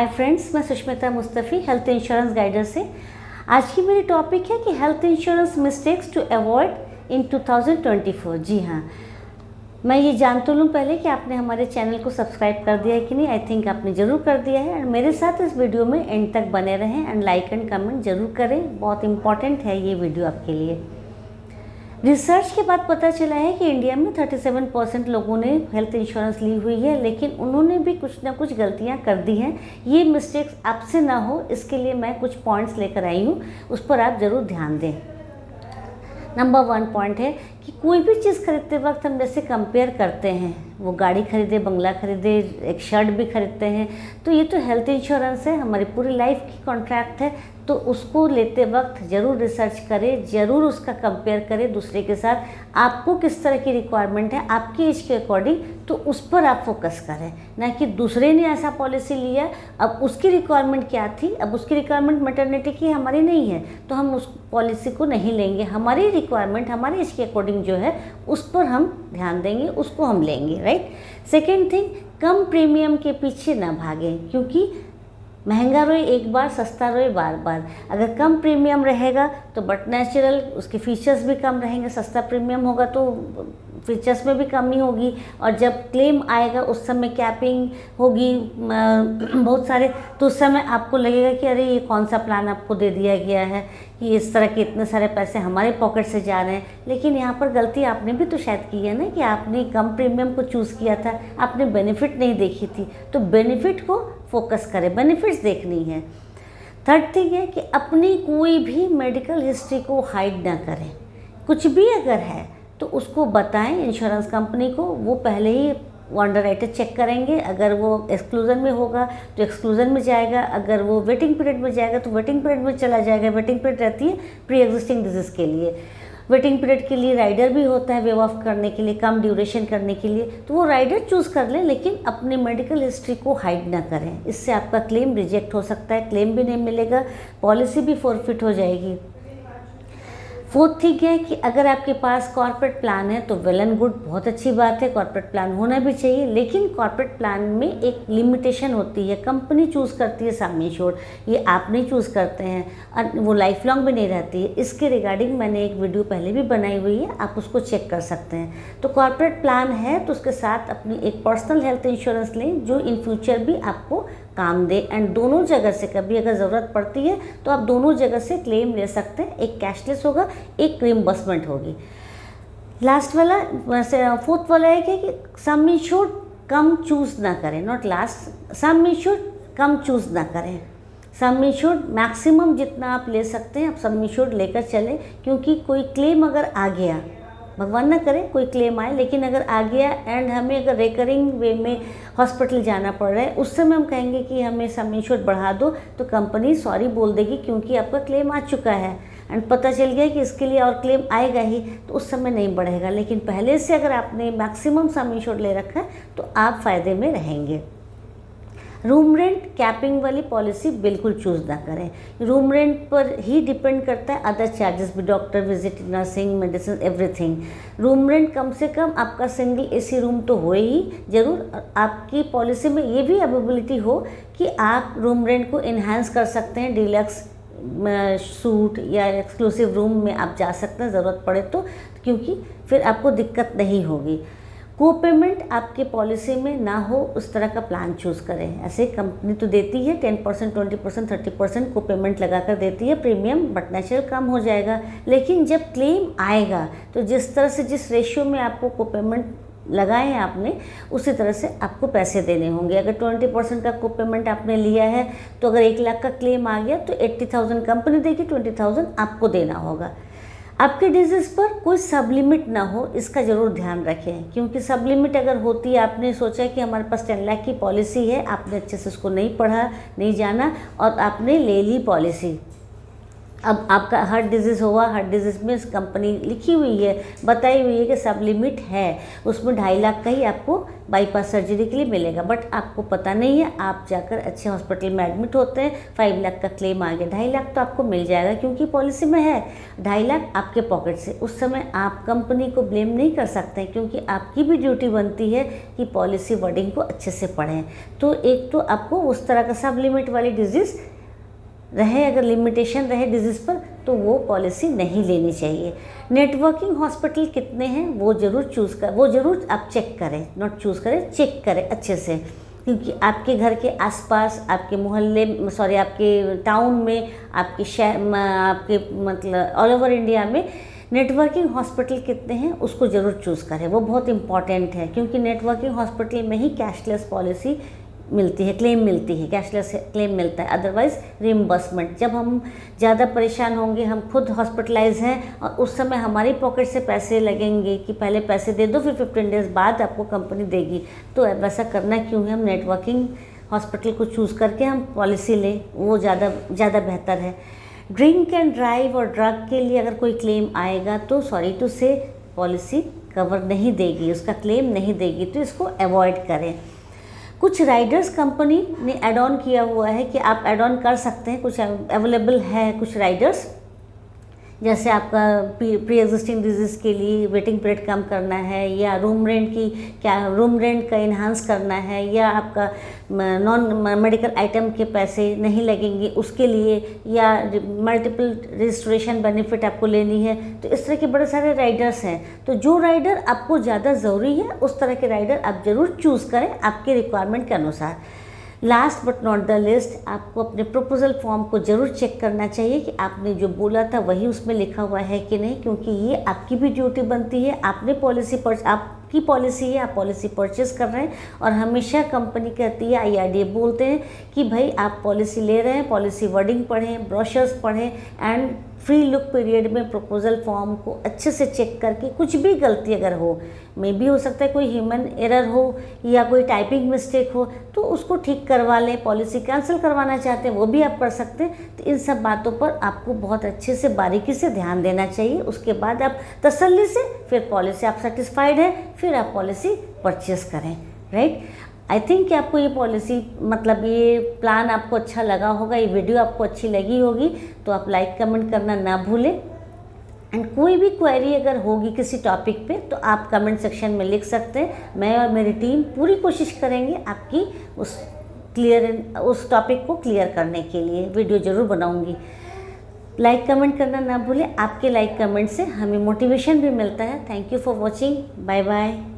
हाय friends, मैं Sushmita Mustafi health insurance guider से। आज की मेरी टॉपिक है कि health insurance mistakes to avoid in 2024। जी हाँ, मैं ये जान तो लूँ पहले कि आपने हमारे चैनल को सब्सक्राइब कर दिया है कि नहीं। आई थिंक आपने ज़रूर कर दिया है। एंड मेरे साथ इस वीडियो में एंड तक बने रहें एंड लाइक एंड कमेंट ज़रूर करें। बहुत इंपॉर्टेंट है ये वीडियो आपके लिए। रिसर्च के बाद पता चला है कि इंडिया में 37% लोगों ने हेल्थ इंश्योरेंस ली हुई है, लेकिन उन्होंने भी कुछ ना कुछ गलतियां कर दी हैं। ये मिस्टेक्स आपसे ना हो, इसके लिए मैं कुछ पॉइंट्स लेकर आई हूँ, उस पर आप ज़रूर ध्यान दें। नंबर 1 पॉइंट है कि कोई भी चीज़ खरीदते वक्त हम जैसे कंपेयर करते हैं, वो गाड़ी खरीदे, बंगला खरीदे, एक शर्ट भी खरीदते हैं, तो ये तो हेल्थ इंश्योरेंस है, हमारी पूरी लाइफ की कॉन्ट्रैक्ट है, तो उसको लेते वक्त ज़रूर रिसर्च करें, ज़रूर उसका कंपेयर करें दूसरे के साथ। आपको किस तरह की रिक्वायरमेंट है आपकी एज के अकॉर्डिंग, तो उस पर आप फोकस करें, ना कि दूसरे ने ऐसा पॉलिसी लिया, अब उसकी रिक्वायरमेंट क्या थी, अब उसकी रिक्वायरमेंट मैटरनिटी की हमारी नहीं है तो हम उस पॉलिसी को नहीं लेंगे। हमारी रिक्वायरमेंट हमारी एज के अकॉर्डिंग जो है उस पर हम ध्यान देंगे, उसको हम लेंगे, राइट। सेकेंड थिंग, कम प्रीमियम के पीछे ना भागें, क्योंकि महंगा रोए एक बार, सस्ता रोए बार बार। अगर कम प्रीमियम रहेगा तो बट नेचुरल उसके फीचर्स भी कम रहेंगे, सस्ता प्रीमियम होगा तो फीचर्स में भी कमी होगी, और जब क्लेम आएगा उस समय कैपिंग होगी बहुत सारे, तो उस समय आपको लगेगा कि अरे ये कौन सा प्लान आपको दे दिया गया है कि इस तरह के इतने सारे पैसे हमारे पॉकेट से जा रहे हैं। लेकिन यहाँ पर गलती आपने भी तो शायद की है ना, कि आपने कम प्रीमियम को चूज़ किया था, आपने बेनिफिट नहीं देखी थी, तो बेनिफिट को फोकस करें, बेनिफिट्स देखनी है। थर्ड थिंग है कि अपनी कोई भी मेडिकल हिस्ट्री को हाइड ना करें। कुछ भी अगर है तो उसको बताएं इंश्योरेंस कंपनी को, वो पहले ही वो अंडरराइटर चेक करेंगे। अगर वो एक्सक्लूजन में होगा तो एक्सक्लूजन में जाएगा, अगर वो वेटिंग पीरियड में जाएगा तो वेटिंग पीरियड में चला जाएगा। वेटिंग पीरियड रहती है प्री एग्जिस्टिंग डिजीज़ के लिए, वेटिंग पीरियड के लिए राइडर भी होता है वेव ऑफ करने के लिए, कम ड्यूरेशन करने के लिए, तो वो राइडर चूज़ कर लें, लेकिन अपनी मेडिकल हिस्ट्री को हाइड ना करें। इससे आपका क्लेम रिजेक्ट हो सकता है, क्लेम भी नहीं मिलेगा, पॉलिसी भी फॉरफिट हो जाएगी। फोर्थ थिंग है कि अगर आपके पास कॉर्पोरेट प्लान है तो वेल एंड गुड, बहुत अच्छी बात है, कॉर्पोरेट प्लान होना भी चाहिए, लेकिन कॉर्पोरेट प्लान में एक लिमिटेशन होती है। कंपनी चूज़ करती है सम इंश्योर्ड, ये आप नहीं चूज़ करते हैं, और वो लाइफ लॉन्ग भी नहीं रहती है। इसके रिगार्डिंग मैंने एक वीडियो पहले भी बनाई हुई है, आप उसको चेक कर सकते हैं। तो कॉर्पोरेट प्लान है तो उसके साथ अपनी एक पर्सनल हेल्थ इंश्योरेंस लें जो इन फ्यूचर भी आपको काम दे, एंड दोनों जगह से कभी अगर ज़रूरत पड़ती है तो आप दोनों जगह से क्लेम ले सकते हैं। एक कैशलेस होगा, एक रिम्बर्समेंट होगी। लास्ट वाला, फोर्थ वाला है कि सम इंश्योर्ड कम चूज़ ना करें, not last, some insured come choose ना करें। सम इंश्योर्ड मैक्सिमम जितना आप ले सकते हैं आप सम इंश्योर्ड लेकर चलें, क्योंकि कोई क्लेम अगर आ गया, भगवान ना करे कोई क्लेम आए, लेकिन अगर आ गया एंड हमें अगर रिकरिंग वे में हॉस्पिटल जाना पड़ रहा है, उस समय हम कहेंगे कि हमें सम इंश्योर्ड बढ़ा दो, तो कंपनी सॉरी बोल देगी, क्योंकि आपका क्लेम आ चुका है एंड पता चल गया कि इसके लिए और क्लेम आएगा ही, तो उस समय नहीं बढ़ेगा। लेकिन पहले से अगर आपने मैक्सिमम सम इंश्योर्ड ले रखा है तो आप फ़ायदे में रहेंगे। रूम रेंट कैपिंग वाली पॉलिसी बिल्कुल चूज़ ना करें। रूम रेंट पर ही डिपेंड करता है अदर चार्जेस भी, doctor visit, nursing, medicine, everything. Room rent कम से कम आपका सिंगल एसी रूम तो हो ही ज़रूर। आपकी पॉलिसी में ये भी अवेलेबिलिटी हो कि आप रूम रेंट को इन्हांस कर सकते हैं, डिलक्स सूट या एक्सक्लूसिव रूम में आप जा सकते हैं ज़रूरत पड़े तो, क्योंकि फिर आपको दिक्कत नहीं होगी। को पेमेंट आपके पॉलिसी में ना हो उस तरह का प्लान चूज़ करें। ऐसे कंपनी तो देती है 10%, 20%, 30% को पेमेंट लगा कर देती है प्रीमियम, बट नेचुरल कम हो जाएगा। लेकिन जब क्लेम आएगा तो जिस तरह से, जिस रेशियो में आपको को पेमेंट लगाए हैं आपने, उसी तरह से आपको पैसे देने होंगे। अगर 20% का को पेमेंट आपने लिया है तो अगर 1 लाख का क्लेम आ गया तो 80,000 कंपनी देगी, 20,000 आपको देना होगा। आपके डिजीज़ पर कोई सब लिमिट ना हो, इसका ज़रूर ध्यान रखें, क्योंकि सब लिमिट अगर होती है, आपने सोचा कि हमारे पास 10 लाख की पॉलिसी है, आपने अच्छे से उसको नहीं पढ़ा, नहीं जाना, और आपने ले ली पॉलिसी। अब आपका हार्ट डिजीज़ हुआ, हार्ट डिजीज़ में कंपनी लिखी हुई है, बताई हुई है कि सब लिमिट है, उसमें 2.5 लाख का ही आपको बाईपास सर्जरी के लिए मिलेगा, बट आपको पता नहीं है, आप जाकर अच्छे हॉस्पिटल में एडमिट होते हैं, 5 लाख का क्लेम आ गया, 2.5 लाख तो आपको मिल जाएगा क्योंकि पॉलिसी में है, 2.5 लाख आपके पॉकेट से। उस समय आप कंपनी को ब्लेम नहीं कर सकते क्योंकि आपकी भी ड्यूटी बनती है कि पॉलिसी वर्डिंग को अच्छे से पढ़ें। तो एक तो आपको उस तरह का सब लिमिट वाली डिजीज़ रहे, अगर लिमिटेशन रहे डिजीज़ पर, तो वो पॉलिसी नहीं लेनी चाहिए। नेटवर्किंग हॉस्पिटल कितने हैं वो ज़रूर आप चेक करें, नॉट चूज़ करें, चेक करें अच्छे से, क्योंकि आपके घर के आसपास, आपके मोहल्ले, आपके टाउन में, आपके शहर, आपके मतलब ऑल ओवर इंडिया में नेटवर्किंग हॉस्पिटल कितने हैं उसको ज़रूर चूज़ करें। वो बहुत इंपॉर्टेंट है क्योंकि नेटवर्किंग हॉस्पिटल में ही कैशलेस पॉलिसी मिलती है, क्लेम मिलती है, कैशलेस क्लेम मिलता है, अदरवाइज़ रिम्बर्समेंट। जब हम ज़्यादा परेशान होंगे, हम खुद हॉस्पिटलाइज हैं और उस समय हमारी पॉकेट से पैसे लगेंगे कि पहले पैसे दे दो फिर 15 डेज़ बाद आपको कंपनी देगी, तो वैसा करना क्यों है। हम नेटवर्किंग हॉस्पिटल को चूज़ करके हम पॉलिसी लें, वो ज़्यादा बेहतर है। ड्रिंक एंड ड्राइव और ड्रग के लिए अगर कोई क्लेम आएगा तो सॉरी टू से पॉलिसी कवर नहीं देगी, उसका क्लेम नहीं देगी, तो इसको अवॉइड करें। कुछ राइडर्स कंपनी ने ऐड ऑन किया हुआ है कि आप ऐड ऑन कर सकते हैं, कुछ अवेलेबल है कुछ राइडर्स, जैसे आपका प्री एग्जिस्टिंग डिजीज़ के लिए वेटिंग पीरियड कम करना है, या रूम रेंट का इन्हांस करना है, या आपका नॉन मेडिकल आइटम के पैसे नहीं लगेंगे उसके लिए, या मल्टीपल रजिस्ट्रेशन बेनिफिट आपको लेनी है। तो इस तरह के बड़े सारे राइडर्स हैं, तो जो राइडर आपको ज़्यादा ज़रूरी है उस तरह के राइडर आप ज़रूर चूज़ करें आपके रिक्वायरमेंट के अनुसार। Last but not the list, आपको अपने प्रपोजल फॉर्म को ज़रूर चेक करना चाहिए कि आपने जो बोला था वही उसमें लिखा हुआ है कि नहीं, क्योंकि ये आपकी भी ड्यूटी बनती है। आपकी पॉलिसी है, आप पॉलिसी परचेस कर रहे हैं, और हमेशा कंपनी कहती है, IRDA बोलते हैं कि भाई आप पॉलिसी ले रहे हैं, पॉलिसी वर्डिंग पढ़ें, ब्रोशर्स पढ़ें, एंड फ्री लुक पीरियड में प्रपोजल फॉर्म को अच्छे से चेक करके कुछ भी गलती अगर हो, मे भी हो सकता है कोई ह्यूमन एरर हो या कोई टाइपिंग मिस्टेक हो, तो उसको ठीक करवा लें। पॉलिसी कैंसिल करवाना चाहते हैं वो भी आप कर सकते हैं। तो इन सब बातों पर आपको बहुत अच्छे से बारीकी से ध्यान देना चाहिए। उसके बाद आप तसल्ली से फिर पॉलिसी आप सेटिस्फाइड है फिर आप पॉलिसी परचेस करें, राइट। आई थिंक कि आपको ये पॉलिसी मतलब ये प्लान आपको अच्छा लगा होगा, ये वीडियो आपको अच्छी लगी होगी, तो आप लाइक कमेंट करना ना भूलें। एंड कोई भी क्वेरी अगर होगी किसी टॉपिक पे तो आप कमेंट सेक्शन में लिख सकते हैं। मैं और मेरी टीम पूरी कोशिश करेंगे आपकी उस टॉपिक को क्लियर करने के लिए वीडियो ज़रूर बनाऊंगी। लाइक कमेंट करना ना भूलें, आपके लाइक कमेंट से हमें मोटिवेशन भी मिलता है। Thank you for watching, bye bye.